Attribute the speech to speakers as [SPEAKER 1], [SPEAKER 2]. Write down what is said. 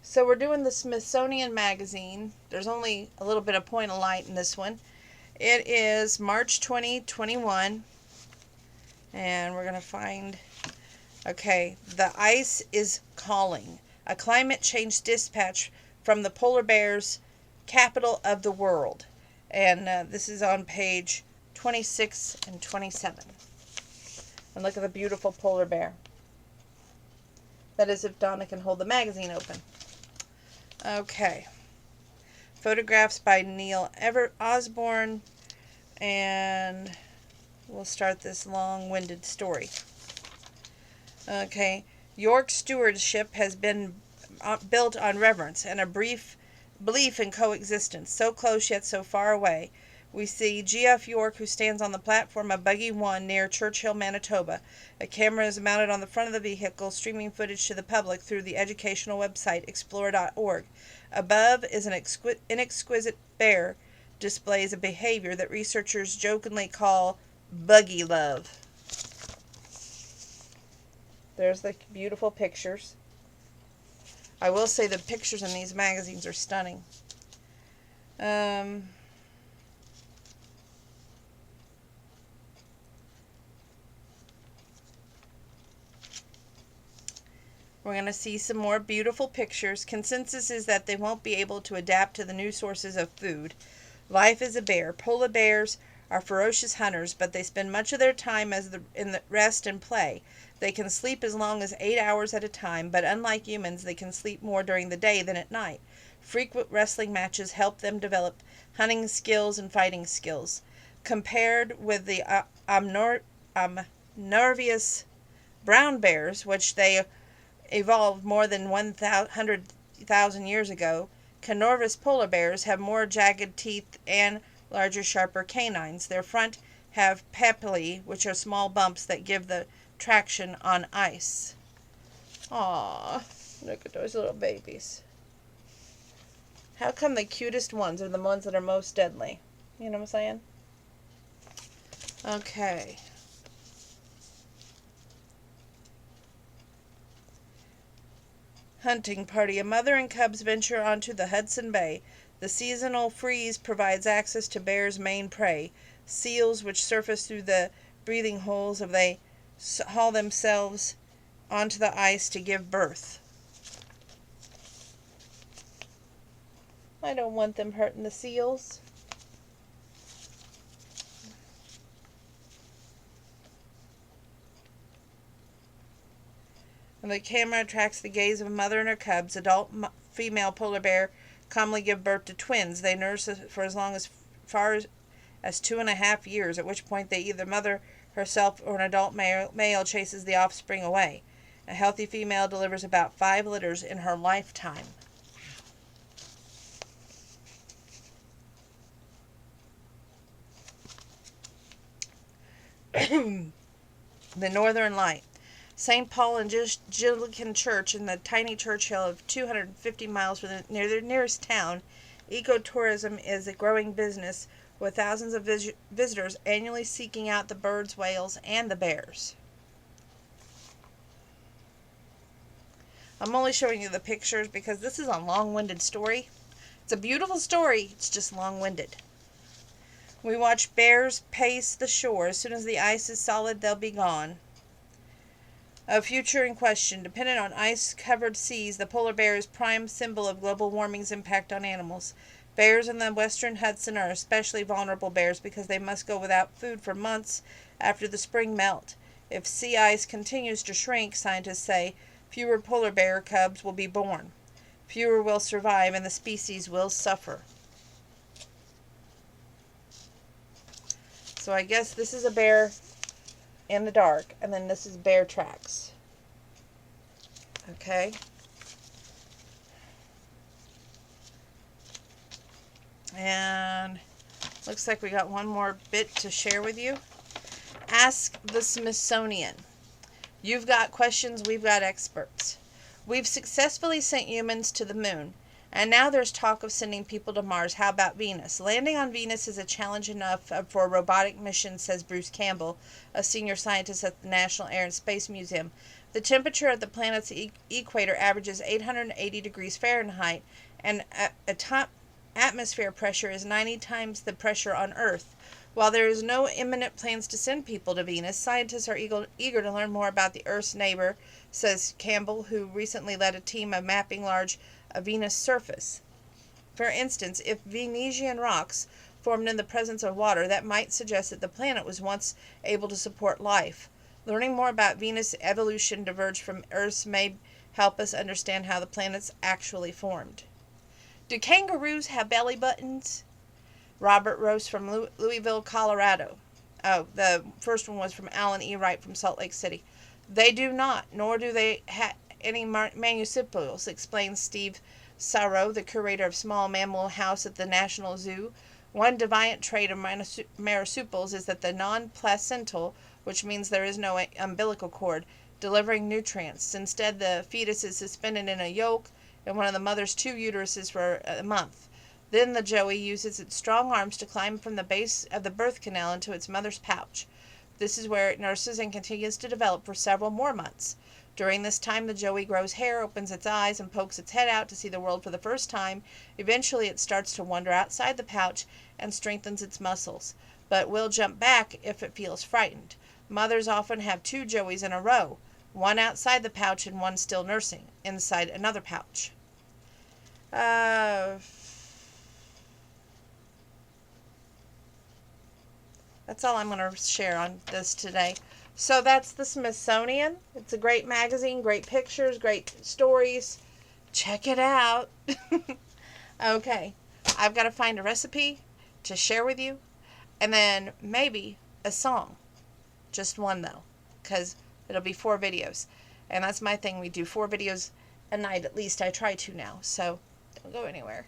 [SPEAKER 1] So we're doing the Smithsonian magazine. There's only a little bit of point of light in this one. It is March 2021, and we're going to find, okay, the ice is calling. A climate change dispatch from the polar bear's capital of the world. And this is on page 26 and 27. And look at the beautiful polar bear. That is if Donna can hold the magazine open. Okay. Photographs by Neil Osborne, and we'll start this long-winded story. Okay. York stewardship has been built on reverence and a brief belief in coexistence, so close yet so far away. We see G.F. York, who stands on the platform of Buggy 1 near Churchill, Manitoba. A camera is mounted on the front of the vehicle, streaming footage to the public through the educational website explore.org. Above is an exquisite bear displays a behavior that researchers jokingly call buggy love. There's the beautiful pictures. I will say the pictures in these magazines are stunning. We're going to see some more beautiful pictures. Consensus is that they won't be able to adapt to the new sources of food. Life is a bear. Polar bears are ferocious hunters, but they spend much of their time in the rest and play. They can sleep as long as 8 hours at a time, but unlike humans, they can sleep more during the day than at night. Frequent wrestling matches help them develop hunting skills and fighting skills. Compared with the omnivorous brown bears, which they evolved more than 100,000 years ago, carnivorous polar bears have more jagged teeth and larger, sharper canines. Their front have papillae, which are small bumps that give the traction on ice. Aww, look at those little babies. How come the cutest ones are the ones that are most deadly? You know what I'm saying? Okay. Hunting party. A mother and cubs venture onto the Hudson Bay. The seasonal freeze provides access to bears' main prey, seals, which surface through the breathing holes if they haul themselves onto the ice to give birth. I don't want them hurting the seals. And the camera attracts the gaze of a mother and her cubs. Adult female polar bear commonly give birth to twins. They nurse for as long as far as 2.5 years, at which point they either mother herself or an adult male chases the offspring away. A healthy female delivers about 5 litters in her lifetime. The Northern Light. St. Paul Anglican Church in the tiny Churchill of 250 miles from near the nearest town. Ecotourism is a growing business with thousands of visitors annually seeking out the birds, whales, and the bears. I'm only showing you the pictures because this is a long-winded story. It's a beautiful story, it's just long-winded. We watch bears pace the shore. As soon as the ice is solid, they'll be gone. A future in question. Dependent on ice-covered seas, the polar bear is prime symbol of global warming's impact on animals. Bears in the western Hudson are especially vulnerable bears because they must go without food for months after the spring melt. If sea ice continues to shrink, scientists say, fewer polar bear cubs will be born. Fewer will survive and the species will suffer. So I guess this is a bear in the dark, and then this is bear tracks. Okay. And looks like we got one more bit to share with you. Ask the Smithsonian. You've got questions, we've got experts. We've successfully sent humans to the moon, and now there's talk of sending people to Mars. How about Venus? Landing on Venus is a challenge enough for a robotic mission, says Bruce Campbell, a senior scientist at the National Air and Space Museum. The temperature at the planet's equator averages 880 degrees Fahrenheit, and atmosphere pressure is 90 times the pressure on Earth. While there is no imminent plans to send people to Venus, scientists are eager to learn more about the Earth's neighbor, says Campbell, who recently led a team of mapping a Venus surface. For instance, if Venusian rocks formed in the presence of water, that might suggest that the planet was once able to support life. Learning more about Venus' evolution diverged from Earth's may help us understand how the planets actually formed. Do kangaroos have belly buttons? Robert Rose from Louisville, Colorado. Oh, the first one was from Alan E. Wright from Salt Lake City. They do not, nor do they have any marsupials, explains Steve Sarro, the curator of Small Mammal House at the National Zoo. One deviant trait of marsupials is that the non-placental, which means there is no umbilical cord, delivering nutrients. Instead, the fetus is suspended in a yolk in one of the mother's two uteruses for a month. Then the joey uses its strong arms to climb from the base of the birth canal into its mother's pouch. This is where it nurses and continues to develop for several more months. During this time, the joey grows hair, opens its eyes, and pokes its head out to see the world for the first time. Eventually, it starts to wander outside the pouch and strengthens its muscles, but will jump back if it feels frightened. Mothers often have two joeys in a row, one outside the pouch and one still nursing, inside another pouch. That's all I'm going to share on this today. So that's the Smithsonian. It's a great magazine, great pictures, great stories. Check it out. Okay, I've got to find a recipe to share with you, and then maybe a song. Just one, though, because it'll be 4 videos. And that's my thing. We do 4 videos a night at least. I try to now, so don't go anywhere.